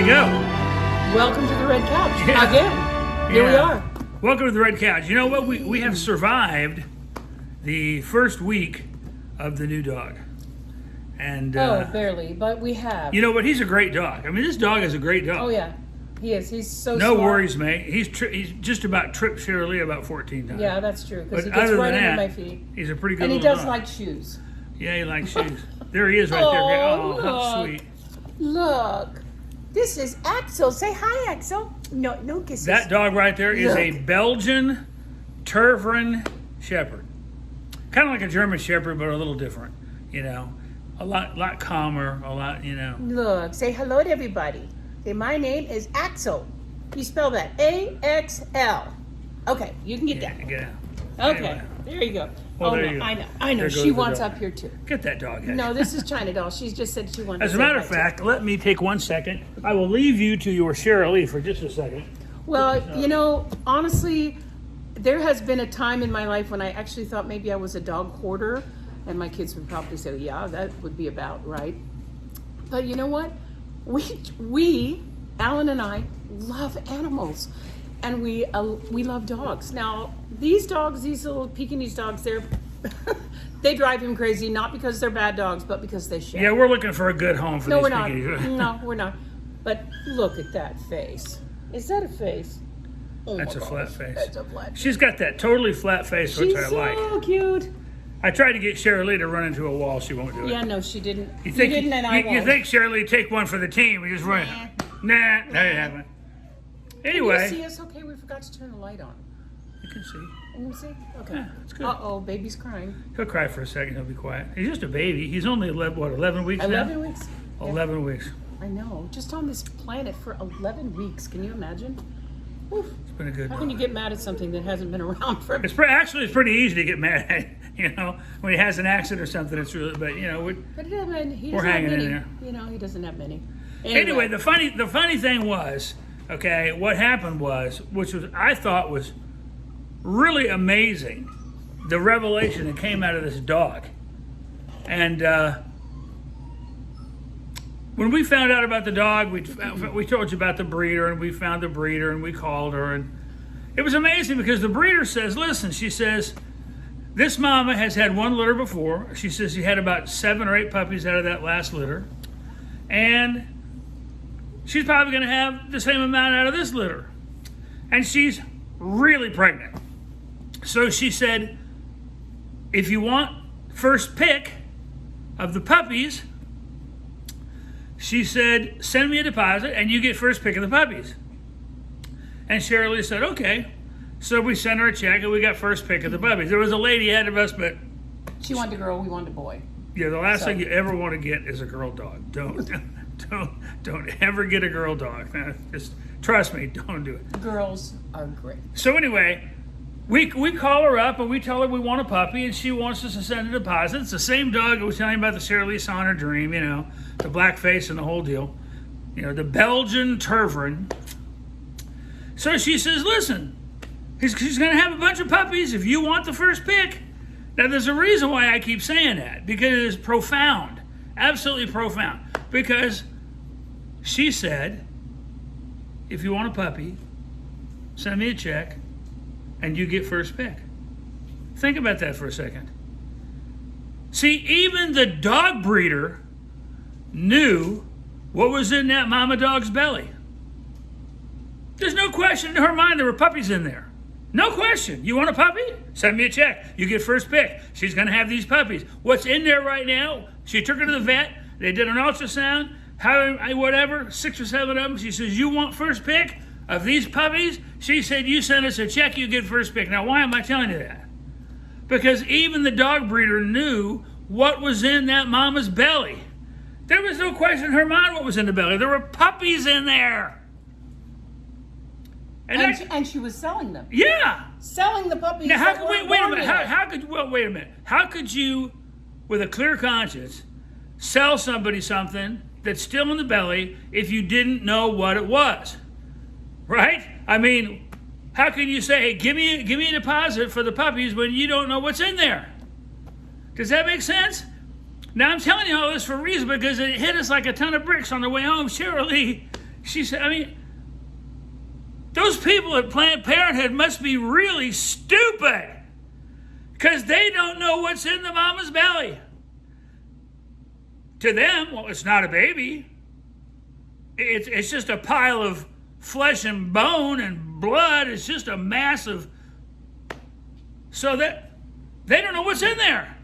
go. Welcome to the Red Couch. Yeah. Again. Here we are. Welcome to the Red Couch. You know what? We have survived the first week of the new dog. And barely, but we have. You know what? He's a great dog. I mean, this dog is a great dog. Oh, yeah. He is. He's so No smart. worries, mate. He's just about tripped Sharalee about 14 times. Yeah, that's true. Because But he gets other right than under that, my feet. he's a pretty good And he little does dog. like shoes. Yeah, he likes shoes. There he is right there. Oh, how sweet. Look. This is Axel. Say hi, Axel. No kisses. That dog right there is a Look. Belgian Tervuren Shepherd. Kind of like a German Shepherd, but a little different. You know, a lot calmer, a lot, you know. Look. Say hello to everybody. Say, my name is Axel. You spell that A-X-L. Okay, you can get that. Get out. Okay, Anyway. there you go. Well, Oh, there no, you go. I know. There She goes the wants dog. up here, too. Get that dog out. No, this is China Doll. She just said she wanted As to a say matter hi of to fact, let me take 1 second. I will leave you to your Sharalee for just a second. Well, you know, honestly, there has been a time in my life when I actually thought maybe I was a dog hoarder, and my kids would probably say, yeah, that would be about right. But you know what? We, Alan and I, love animals, and we love dogs. Now, these dogs, these little Pekingese dogs, they drive him crazy, not because they're bad dogs, but because they share. Yeah, we're looking for a good home for No, these we're not. piggies. No, we're not. But look at that face. Is that a face? Oh That's my a flat gosh, face. That's a flat face. She's got that totally flat face, which She's I like. so cute. I tried to get Sharalee to run into a wall. She won't do it. Yeah, no, she didn't. You think didn't, and I you won't. think Sharalee take one for the team? We just run. Nah, no, you haven't. Can Anyway, you see us? Okay, we forgot to turn the light on. you can see. Can you see? Okay. Yeah, it's good. Uh-oh, baby's crying. He'll cry for a second. He'll be quiet. He's just a baby. He's only 11 weeks 11 now? weeks? 11 weeks. I know. Just on this planet for 11 weeks. Can you imagine? Oof. It's been a good How one. can you get mad at something that hasn't been around for... It's pretty easy to get mad at, you know, when he has an accident or something. It's really, but you know, But he doesn't We're have hanging in many. there. You know, he doesn't have many. anyway, the funny thing was, okay, what happened was, which was I thought was really amazing, the revelation that came out of this dog, and when we found out about the dog, we told you about the breeder, and we found the breeder, and we called her, and it was amazing because the breeder says, listen, she says, this mama has had one litter before. She says she had about 7 or 8 puppies out of that last litter, and she's probably going to have the same amount out of this litter, and she's really pregnant. So she said, if you want first pick of the puppies, she said, send me a deposit and you get first pick of the puppies. And Sharalee said, okay. So we sent her a check and we got first pick of the puppies. There was a lady ahead of us, but She wanted a girl, we wanted a boy. yeah, the last thing you ever want to get is a girl dog. Don't ever get a girl dog. Just trust me, don't do it. Girls are great. So anyway, we call her up and we tell her we want a puppy and she wants us to send a deposit. It's the same dog I was telling you about, the Sharalee saw in her dream, you know, the black face and the whole deal. You know, the Belgian Tervuren. So she says, listen, she's going to have a bunch of puppies if you want the first pick. Now there's a reason why I keep saying that, because it is profound, absolutely profound. Because she said, if you want a puppy, send me a check and you get first pick. Think about that for a second. See, even the dog breeder knew what was in that mama dog's belly. There's no question in her mind there were puppies in there. No question. You want a puppy? Send me a check. You get first pick. She's going to have these puppies. What's in there right now? She took her to the vet. They did an ultrasound. Whatever, 6 or 7 of them. She says, you want first pick of these puppies? She said, you send us a check, you get first pick. Now, why am I telling you that? Because even the dog breeder knew what was in that mama's belly. There was no question in her mind what was in the belly. There were puppies in there. And she was selling them. Yeah. Selling the puppies. Now, that weren't wait a born minute. yet. Wait a minute. How could you, with a clear conscience, sell somebody something that's still in the belly if you didn't know what it was? Right? I mean, how can you say, hey, give me a deposit for the puppies when you don't know what's in there? Does that make sense? Now, I'm telling you all this for a reason, because it hit us like a ton of bricks on the way home. Sharalee, She said, I mean, those people at Planned Parenthood must be really stupid because they don't know what's in the mama's belly. To them, well, it's not a baby. It's just a pile of flesh and bone and blood. It's just a mass of... So that they don't know what's in there.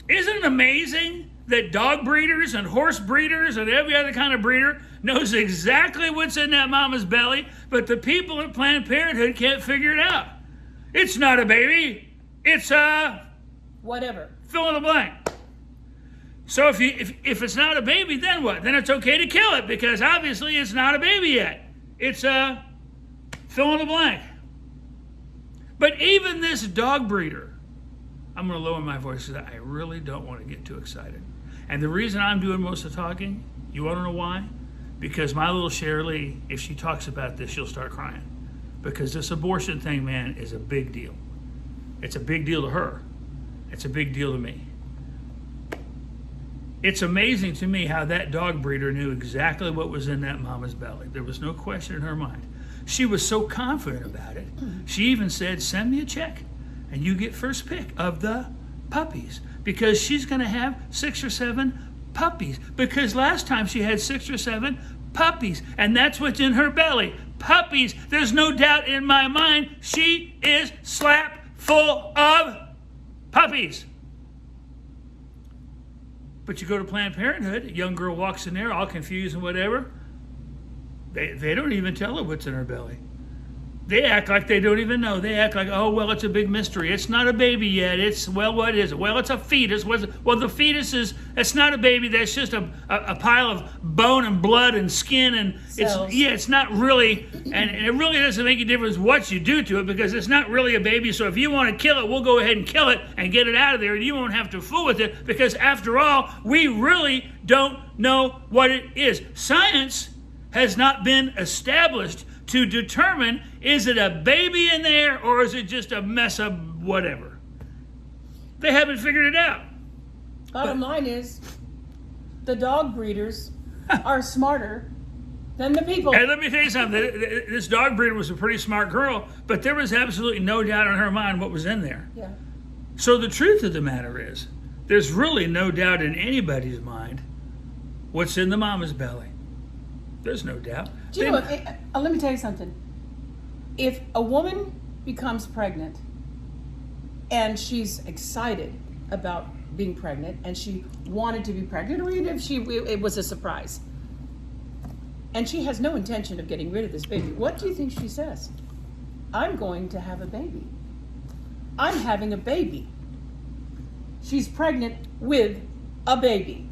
Isn't it amazing that dog breeders and horse breeders and every other kind of breeder knows exactly what's in that mama's belly, but the people at Planned Parenthood can't figure it out? It's not a baby. It's a... Whatever. Fill in the blank. So if it's not a baby, then what? Then it's okay to kill it because obviously it's not a baby yet. It's a fill in the blank. But even this dog breeder, I'm going to lower my voice because I really don't want to get too excited. And the reason I'm doing most of the talking, you want to know why? Because my little Sharalee, if she talks about this, she'll start crying. Because this abortion thing, man, is a big deal. It's a big deal to her. It's a big deal to me. It's amazing to me how that dog breeder knew exactly what was in that mama's belly. There was no question in her mind. She was so confident about it. She even said, send me a check and you get first pick of the puppies because she's going to have 6 or 7 puppies because last time she had 6 or 7 puppies and that's what's in her belly. Puppies. There's no doubt in my mind she is slap full of puppies. But you go to Planned Parenthood, a young girl walks in there all confused and whatever. They don't even tell her what's in her belly. They act like they don't even know. They act like, oh, well, it's a big mystery. It's not a baby yet. It's, well, what is it? Well, it's a fetus. Well, the fetus is, it's not a baby. That's just a pile of bone and blood and skin. And it's not really, and it really doesn't make a difference what you do to it because it's not really a baby. So if you want to kill it, we'll go ahead and kill it and get it out of there. And you won't have to fool with it because after all, we really don't know what it is. Science has not been established to determine, is it a baby in there or is it just a mess of whatever? They haven't figured it out. Bottom line is, the dog breeders are smarter than the people. Hey, let me tell you something. This dog breeder was a pretty smart girl, but there was absolutely no doubt in her mind what was in there. Yeah. So the truth of the matter is, there's really no doubt in anybody's mind what's in the mama's belly. There's no doubt. Do you know what? Let me tell you something. If a woman becomes pregnant and she's excited about being pregnant and she wanted to be pregnant, or even if it was a surprise, and she has no intention of getting rid of this baby, what do you think she says? I'm going to have a baby. I'm having a baby. She's pregnant with a baby.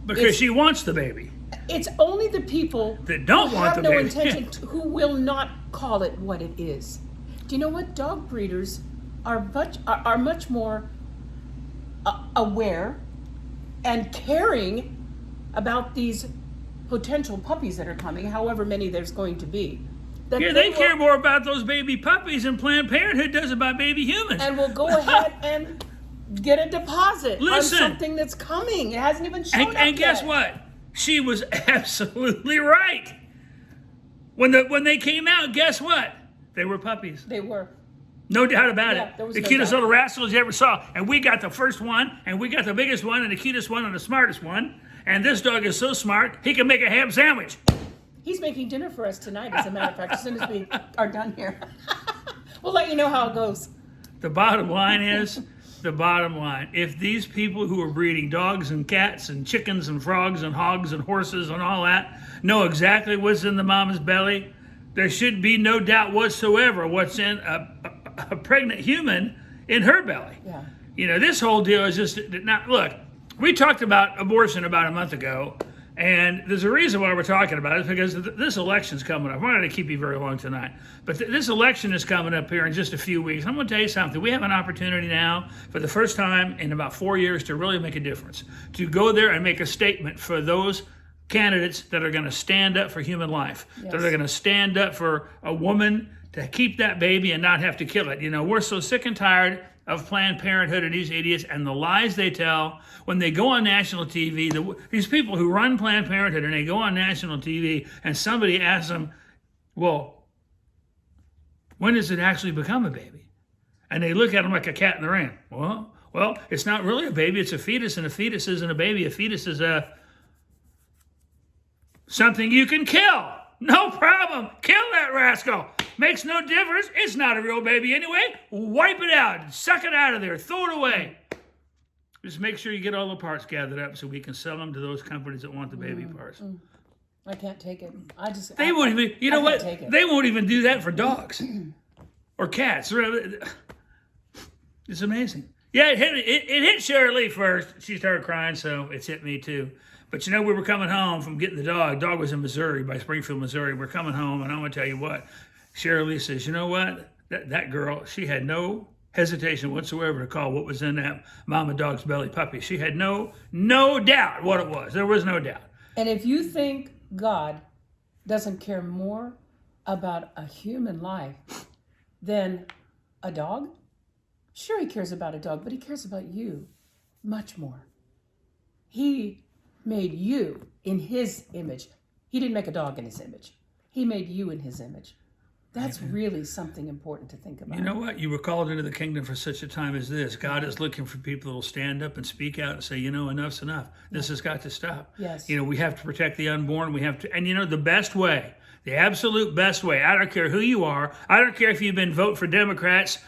Because she wants the baby. It's only the people that don't who want have the no baby. intention who will not call it what it is. Do you know what? Dog breeders are much more aware and caring about these potential puppies that are coming, however many there's going to be. Yeah, they care more about those baby puppies than Planned Parenthood does about baby humans. And will go ahead and get a deposit on something that's coming. It hasn't even shown up yet. And guess what? She was absolutely right. When they came out, guess what? They were puppies. They were. No doubt about it. There was the no cutest doubt. little rascals you ever saw. And we got the first one, and we got the biggest one, and the cutest one, and the smartest one. And this dog is so smart, he can make a ham sandwich. He's making dinner for us tonight, as a matter of fact, as soon as we are done here. We'll let you know how it goes. The bottom line is, if these people who are breeding dogs and cats and chickens and frogs and hogs and horses and all that know exactly what's in the mama's belly, there should be no doubt whatsoever what's in a pregnant human in her belly. Yeah. You know, this whole deal is just not. Look, we talked about abortion about a month ago, and there's a reason why we're talking about it, because this election's coming up. We're not going to keep you very long tonight, but this election is coming up here in just a few weeks. I'm going to tell you something. We have an opportunity now, for the first time in about 4 years, to really make a difference, to go there and make a statement for those candidates that are going to stand up for human life, that are going to stand up for a woman to keep that baby and not have to kill it. You know, we're so sick and tired of Planned Parenthood and these idiots and the lies they tell when they go on national TV. These people who run Planned Parenthood, and they go on national TV and somebody asks them, well, when does it actually become a baby? And they look at them like a cat in the ring. Well, it's not really a baby. It's a fetus, and a fetus isn't a baby. A fetus is something you can kill. No problem. Kill that rascal. Makes no difference. It's not a real baby anyway. Wipe it out. Suck it out of there. Throw it away. Just make sure you get all the parts gathered up so we can sell them to those companies that want the baby parts. I can't take it. They won't even, you know what? They won't even do that for dogs or cats. It's amazing. Yeah, it hit Sharalee first. She started crying, so it's hit me too. But you know, we were coming home from getting the dog. Dog was in Missouri, by Springfield, Missouri. We're coming home, and I'm going to tell you what. Sharalee says, you know what? That girl, she had no hesitation whatsoever to call what was in that mama dog's belly puppy. She had no doubt what it was. There was no doubt. And if you think God doesn't care more about a human life than a dog, sure, he cares about a dog, but he cares about you much more. He made you in his image. He didn't make a dog in his image. He made you in his image. That's really something important to think about. You know what? You were called into the kingdom for such a time as this. God is looking for people that will stand up and speak out and say, you know, enough's enough. This has got to stop. Yes. You know, we have to protect the unborn. We have to, and you know, the best way, the absolute best way, I don't care who you are. I don't care if you've been voting for Democrats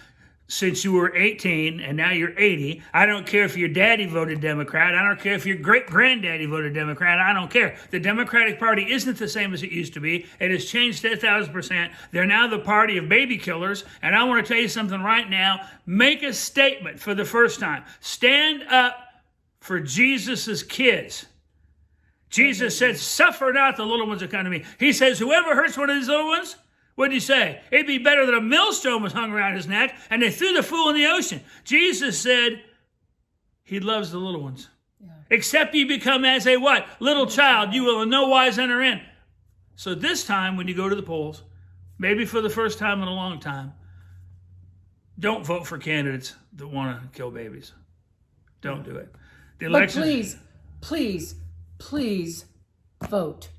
since you were 18 and now you're 80. I don't care if your daddy voted Democrat. I don't care if your great-granddaddy voted Democrat. I don't care. The Democratic Party isn't the same as it used to be. It has changed 1,000%. They're now the party of baby killers. And I want to tell you something right now. Make a statement for the first time. Stand up for Jesus's kids. Jesus said, suffer not the little ones that come to me. He says, whoever hurts one of these little ones, what did he say? It'd be better that a millstone was hung around his neck and they threw the fool in the ocean. Jesus said he loves the little ones. Yeah. Except you become as a what? Little child, you will in no wise enter in. So this time when you go to the polls, maybe for the first time in a long time, don't vote for candidates that want to kill babies. Don't do it. The election. But please vote.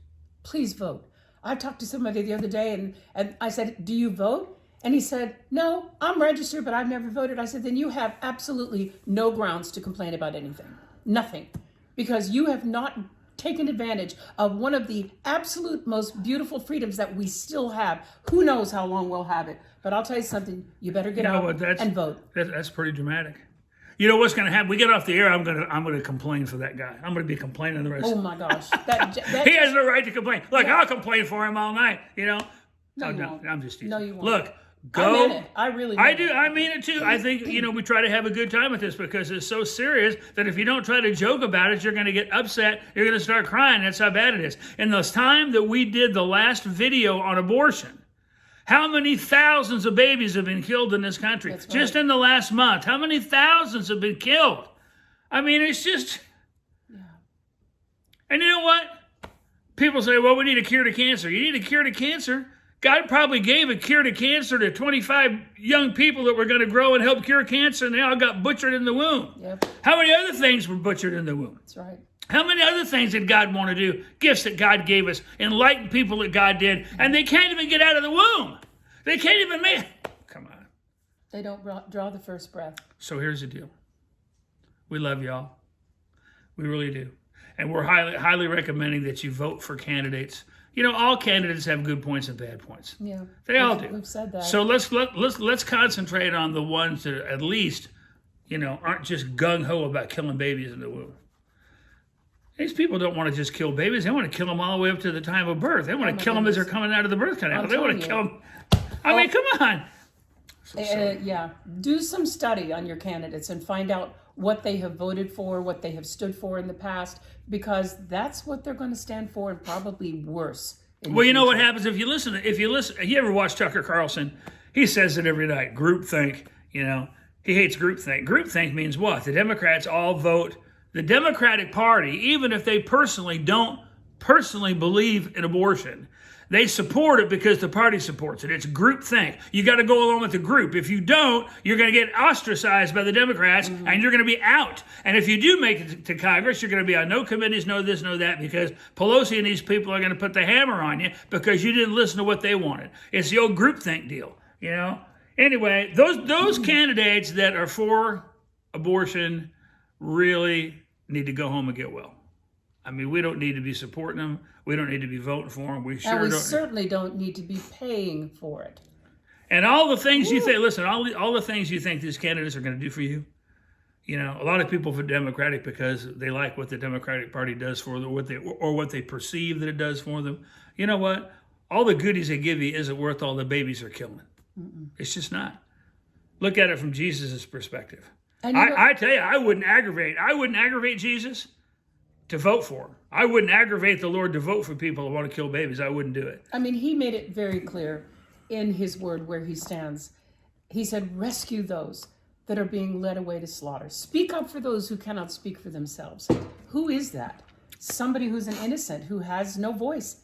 Please vote. I talked to somebody the other day and I said, do you vote? And he said, no, I'm registered, but I've never voted. I said, then you have absolutely no grounds to complain about anything. Nothing. Because you have not taken advantage of one of the absolute most beautiful freedoms that we still have. Who knows how long we'll have it. But I'll tell you something, you better get out and vote. That's pretty dramatic. You know what's going to happen? We get off the air. I'm going to complain for that guy. I'm going to be complaining the rest. Oh my gosh, he has no right to complain. Look, yeah. I'll complain for him all night. You know. No, I'm just teasing. No, you won't. Look, go. I mean it. I really. I do. I mean it too. I think we try to have a good time with this because it's so serious that if you don't try to joke about it, you're going to get upset. You're going to start crying. That's how bad it is. In the time that we did the last video on abortion. How many thousands of babies have been killed in this country? Right. Just in the last month. How many thousands have been killed? I mean, it's just... Yeah. And you know what? People say, well, we need a cure to cancer. You need a cure to cancer? God probably gave a cure to cancer to 25 young people that were going to grow and help cure cancer, and they all got butchered in the womb. Yep. How many other things were butchered in the womb? That's right. How many other things did God want to do? Gifts that God gave us, enlightened people that God did, and they can't even get out of the womb. They can't even make it. Come on. They don't draw the first breath. So here's the deal. We love y'all. We really do. And we're highly recommending that you vote for candidates. You know, all candidates have good points and bad points. Yeah. They all do. We've said that. So let's concentrate on the ones that at least, aren't just gung-ho about killing babies in the womb. These people don't want to just kill babies. They want to kill them all the way up to the time of birth. They want to kill them as they're coming out of the birth canal. They want to kill them. I mean, come on. Yeah. Do some study on your candidates and find out what they have voted for, what they have stood for in the past, because that's what they're going to stand for and probably worse. Well, you know what happens if you listen. You ever watch Tucker Carlson? He says it every night. Groupthink. He hates groupthink. Groupthink means what? The Democrats all vote. The Democratic Party, even if they don't personally believe in abortion, They support it because the party supports it. It's groupthink. You got to go along with the group. If you don't, you're going to get ostracized by the Democrats, and you're going to be out. And if you do make it to Congress, you're going to be on no committees, no this, no that, because Pelosi and these people are going to put the hammer on you because you didn't listen to what they wanted. It's the old groupthink deal, you know? Anyway, those candidates that are for abortion really need to go home and get well. I mean, we don't need to be supporting them. We don't need to be voting for them. We certainly don't need to be paying for it. And all the things you think, listen, all the things you think these candidates are going to do for you, you know, a lot of people for Democratic because they like what the Democratic Party does for them, what they perceive that it does for them. You know what? All the goodies they give you isn't worth all the babies they're killing. It's just not. Look at it from Jesus' perspective. I tell you, I wouldn't aggravate Jesus to vote for him. I wouldn't aggravate the Lord to vote for people who want to kill babies. I wouldn't do it. I mean, he made it very clear in his word where he stands. He said, rescue those that are being led away to slaughter. Speak up for those who cannot speak for themselves. Who is that? Somebody who's an innocent, who has no voice.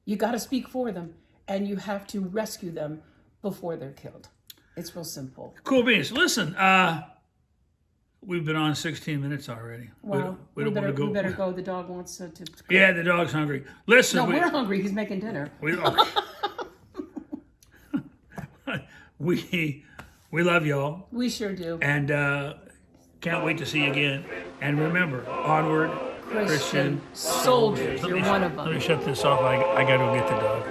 You got to speak for them, and you have to rescue them before they're killed. It's real simple. Cool beans. Listen, we've been on 16 minutes already. Well, we better go. The dog wants to go. Yeah, the dog's hungry. Listen. No, we're hungry. He's making dinner. We love y'all. We sure do. And can't wait to see you again. And remember, onward, Christian soldiers. You're one of them. Let me shut this off. I got to go get the dog.